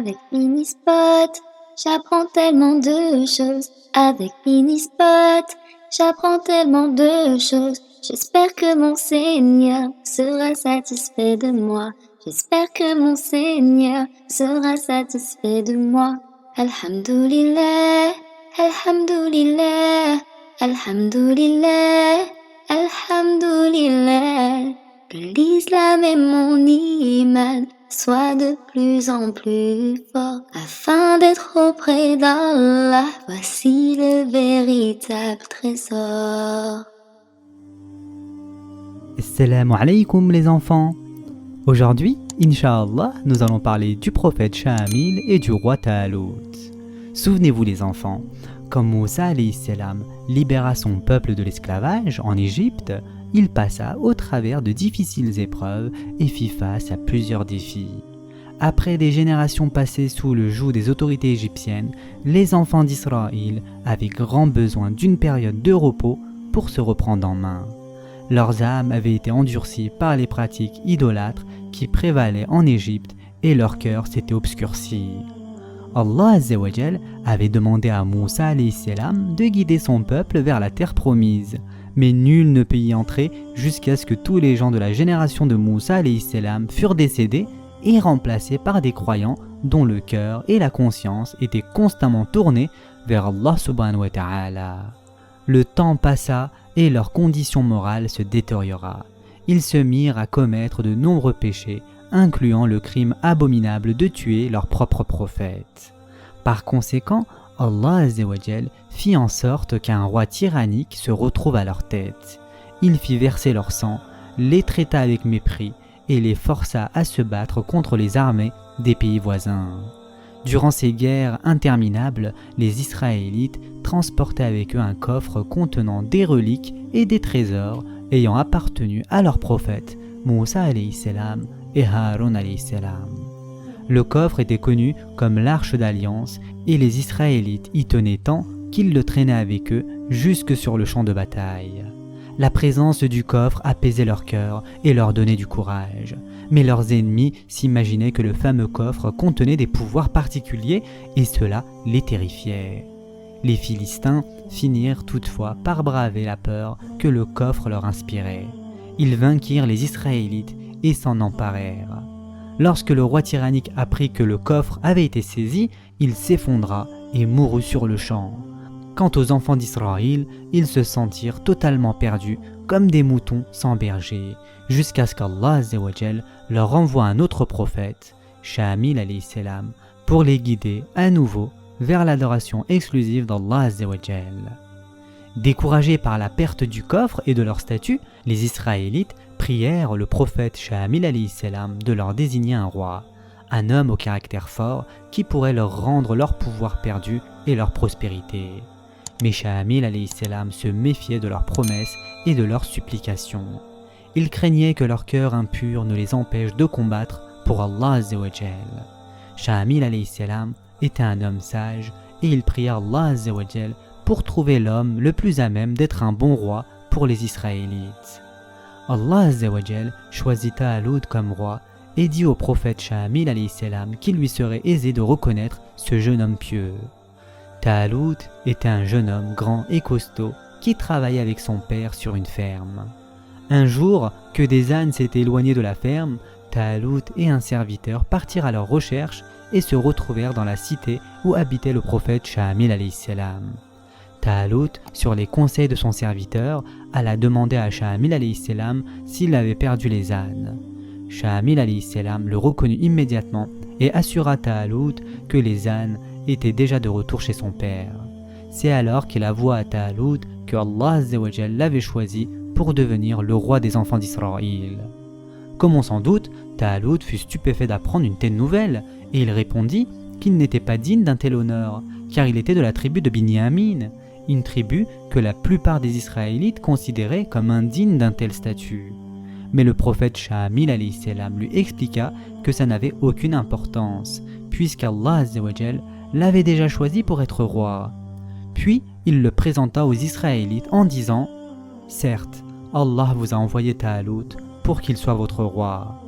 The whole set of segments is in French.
Avec Minispot, j'apprends tellement de choses. Avec Minispot, j'apprends tellement de choses. J'espère que mon Seigneur sera satisfait de moi. J'espère que mon Seigneur sera satisfait de moi. Alhamdulillah, Alhamdulillah, Alhamdulillah, Alhamdulillah. Que l'islam et mon iman soient de plus en plus forts afin d'être auprès d'Allah. Voici le véritable trésor. Assalamu alaikum les enfants. Aujourd'hui, Inch'Allah, nous allons parler du prophète Shamil et du roi Talut. Souvenez-vous les enfants, quand Moussa alayhi salam libéra son peuple de l'esclavage en Égypte, il passa au travers de difficiles épreuves et fit face à plusieurs défis. Après des générations passées sous le joug des autorités égyptiennes, les enfants d'Israël avaient grand besoin d'une période de repos pour se reprendre en main. Leurs âmes avaient été endurcies par les pratiques idolâtres qui prévalaient en Égypte et leur cœur s'était obscurci. Allah Azza wa Jal avait demandé à Moussa alayhi salam de guider son peuple vers la terre promise, mais nul ne peut y entrer jusqu'à ce que tous les gens de la génération de Moussa alayhi salam furent décédés et remplacés par des croyants dont le cœur et la conscience étaient constamment tournés vers Allah subhanahu wa ta'ala. Le temps passa et leur condition morale se détériora. Ils se mirent à commettre de nombreux péchés, incluant le crime abominable de tuer leur propre prophète. Par conséquent, Allah Azza wa Jal fit en sorte qu'un roi tyrannique se retrouve à leur tête. Il fit verser leur sang, les traita avec mépris et les força à se battre contre les armées des pays voisins. Durant ces guerres interminables, les Israélites transportaient avec eux un coffre contenant des reliques et des trésors ayant appartenu à leurs prophètes Moussa alayhi salam et Haroun alayhi salam. Le coffre était connu comme l'arche d'alliance et les Israélites y tenaient tant qu'ils le traînaient avec eux jusque sur le champ de bataille. La présence du coffre apaisait leur cœur et leur donnait du courage. Mais leurs ennemis s'imaginaient que le fameux coffre contenait des pouvoirs particuliers et cela les terrifiait. Les Philistins finirent toutefois par braver la peur que le coffre leur inspirait. Ils vainquirent les Israélites et s'en emparèrent. Lorsque le roi tyrannique apprit que le coffre avait été saisi, il s'effondra et mourut sur le champ. Quant aux enfants d'Israël, ils se sentirent totalement perdus, comme des moutons sans berger, jusqu'à ce qu'Allah Azza wa Jal leur envoie un autre prophète, Shamil alayhi salam, pour les guider à nouveau vers l'adoration exclusive d'Allah Azza wa Jal. Découragés par la perte du coffre et de leur statut, les Israélites prièrent le prophète Shamil alayhi salam de leur désigner un roi, un homme au caractère fort qui pourrait leur rendre leur pouvoir perdu et leur prospérité. Mais Shamil alayhi salam se méfiait de leurs promesses et de leurs supplications. Il craignait que leur cœur impur ne les empêche de combattre pour Allah Azza wa Jal. Shamil alayhi salam était un homme sage et il pria Allah Azza wa Jal pour trouver l'homme le plus à même d'être un bon roi pour les Israélites. Allah Azza wa Jal choisit Talut comme roi et dit au prophète Shamil alayhi salam qu'il lui serait aisé de reconnaître ce jeune homme pieux. Talut était un jeune homme grand et costaud qui travaillait avec son père sur une ferme. Un jour, que des ânes s'étaient éloignés de la ferme, Talut et un serviteur partirent à leur recherche et se retrouvèrent dans la cité où habitait le prophète Shamil alayhi salam. Talut, sur les conseils de son serviteur, alla demander à Shamil alayhi salam s'il avait perdu les ânes. Shamil alayhi salam le reconnut immédiatement et assura Talut que les ânes était déjà de retour chez son père. C'est alors qu'il avoua à Talut que Allah Azza wa Jal l'avait choisi pour devenir le roi des enfants d'Israël. Comme on s'en doute, Talut fut stupéfait d'apprendre une telle nouvelle et il répondit qu'il n'était pas digne d'un tel honneur car il était de la tribu de Binyamin, une tribu que la plupart des Israélites considéraient comme indigne d'un tel statut. Mais le prophète Shamil alayhi salam lui expliqua que ça n'avait aucune importance puisqu'Allah Azza wa Jal l'avait déjà choisi pour être roi. Puis il le présenta aux Israélites en disant « Certes, Allah vous a envoyé Talut pour qu'il soit votre roi. »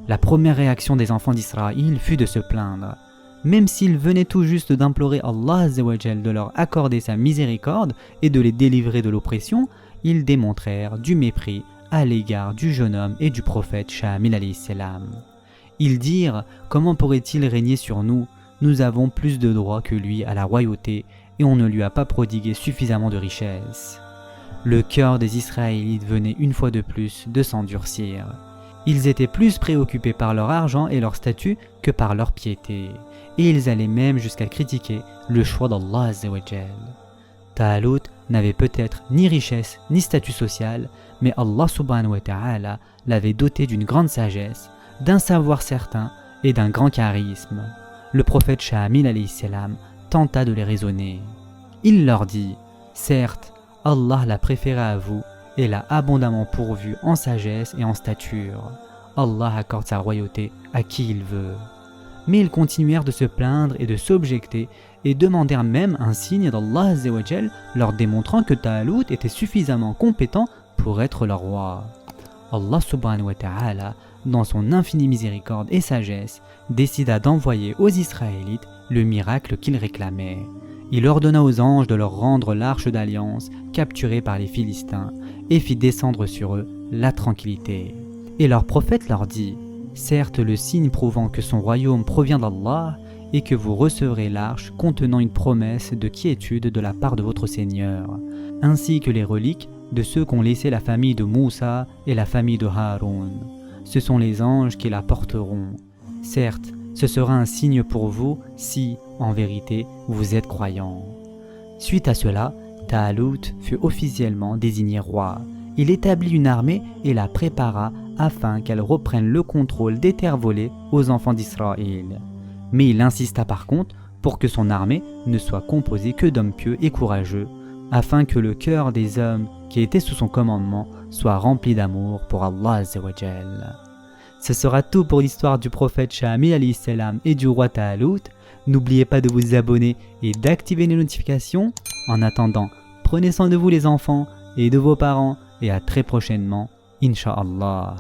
La première réaction des enfants d'Israël fut de se plaindre. même s'ils venaient tout juste d'implorer Allah Azza wa Jal de leur accorder sa miséricorde et de les délivrer de l'oppression, ils démontrèrent du mépris à l'égard du jeune homme et du prophète Shamil alayhi salam. Ils dirent « Comment pourrait-il régner sur nous? Nous avons plus de droits que lui à la royauté et on ne lui a pas prodigué suffisamment de richesses. » Le cœur des Israélites venait une fois de plus de s'endurcir. Ils étaient plus préoccupés par leur argent et leur statut que par leur piété, et ils allaient même jusqu'à critiquer le choix d'Allah Azza wa Jal. Talut n'avait peut-être ni richesse ni statut social, mais Allah subhanahu wa ta'ala l'avait doté d'une grande sagesse, d'un savoir certain et d'un grand charisme. Le prophète Shamil alayhi salam tenta de les raisonner. Il leur dit « Certes, Allah l'a préféré à vous et l'a abondamment pourvu en sagesse et en stature. Allah accorde sa royauté à qui il veut. » Mais ils continuèrent de se plaindre et de s'objecter et demandèrent même un signe d'Allah Azza wa Jal leur démontrant que Talut était suffisamment compétent pour être leur roi. Allah subhanahu wa ta'ala, dans son infinie miséricorde et sagesse, décida d'envoyer aux Israélites le miracle qu'ils réclamaient. Il ordonna aux anges de leur rendre l'arche d'alliance capturée par les Philistins et fit descendre sur eux la tranquillité. Et leur prophète leur dit « Certes, le signe prouvant que son royaume provient d'Allah et que vous recevrez l'arche contenant une promesse de quiétude de la part de votre Seigneur, ainsi que les reliques de ceux qu'ont laissé la famille de Moussa et la famille de Haroun. Ce sont les anges qui la porteront. Certes, ce sera un signe pour vous si, en vérité, vous êtes croyants. » Suite à cela, Talut fut officiellement désigné roi. Il établit une armée et la prépara afin qu'elle reprenne le contrôle des terres volées aux enfants d'Israël. Mais il insista par contre pour que son armée ne soit composée que d'hommes pieux et courageux, afin que le cœur des hommes qui étaient sous son commandement soit rempli d'amour pour Allah Azza wa Jal. Ce sera tout pour l'histoire du prophète Shamil alayhi salam et du roi Talut. N'oubliez pas de vous abonner et d'activer les notifications. En attendant, prenez soin de vous les enfants et de vos parents et à très prochainement, Inch'Allah.